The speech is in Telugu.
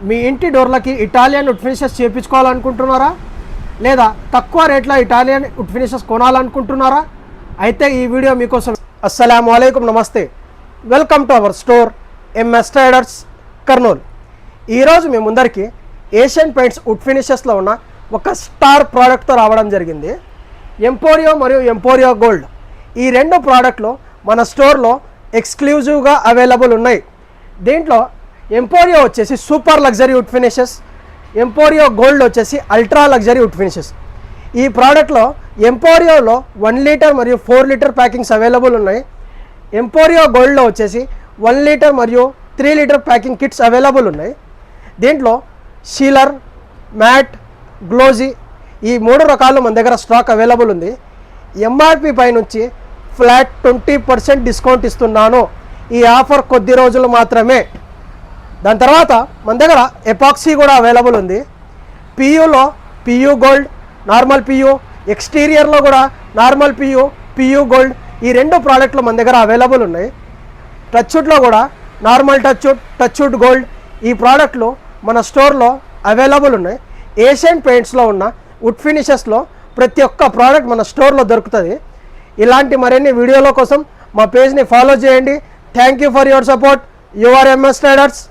మీ ఇంటి డోర్లకి ఇటాలియన్ వుడ్ ఫినిషెస్ చేయించుకోవాలనుకుంటున్నారా? లేదా తక్కువ రేట్లో ఇటాలియన్ వుడ్ ఫినిషెస్ కొనాలనుకుంటున్నారా? అయితే ఈ వీడియో మీకోసం. అస్సలాము అలైకుం, నమస్తే, welcome to our store MS traders Kurnool. ఈరోజు మీ ముందరికి ఏషియన్ పెయింట్స్ వుడ్ ఫినిషెస్లో ఉన్న ఒక స్టార్ ప్రోడక్ట్తో రావడం జరిగింది. ఎంపోరియో మరియు ఎంపోరియో గోల్డ్, ఈ రెండు ప్రోడక్ట్లు మన స్టోర్లో ఎక్స్క్లూజివ్గా అవైలబుల్ ఉన్నాయి. దీంట్లో ఎంపోరియో వచ్చేసి super luxury wood finishes, Emporio gold వచ్చేసి అల్ట్రా లగ్జరీ వుడ్ ఫినిషెస్. ఈ ప్రోడక్ట్లో ఎంపోరియోలో 1 లీటర్ మరియు 4 లీటర్ ప్యాకింగ్స్ అవైలబుల్ ఉన్నాయి. ఎంపోరియో గోల్డ్లో వచ్చేసి 1 లీటర్ మరియు 3 లీటర్ ప్యాకింగ్ కిట్స్ అవైలబుల్ ఉన్నాయి. దీంట్లో షీలర్, మ్యాట్, గ్లోజీ ఈ 3 రకాలు మన దగ్గర స్టాక్ అవైలబుల్ ఉంది. ఎంఆర్పి పై నుంచి ఫ్లాట్ 20% డిస్కౌంట్ ఇస్తున్నాను. ఈ ఆఫర్ కొద్ది రోజులు మాత్రమే. దాని తర్వాత మన దగ్గర ఎపాక్సీ కూడా అవైలబుల్ ఉంది. పియూలో పియూ గోల్డ్, నార్మల్ పియూ, ఎక్స్టీరియర్లో కూడా నార్మల్ పియూ, పియూ గోల్డ్, ఈ రెండు ప్రోడక్ట్లు మన దగ్గర అవైలబుల్ ఉన్నాయి. టచ్వుడ్లో కూడా నార్మల్ టచ్వుడ్, టచ్వుడ్ గోల్డ్, ఈ ప్రోడక్ట్లు మన స్టోర్లో అవైలబుల్ ఉన్నాయి. ఏషియన్ పెయింట్స్లో ఉన్న వుడ్ ఫినిషెస్లో ప్రతి ఒక్క ప్రోడక్ట్ మన స్టోర్లో దొరుకుతుంది. ఇలాంటి మరిన్ని వీడియోల కోసం మా పేజ్ని ఫాలో చేయండి. Thank you for your support. Your MS traders.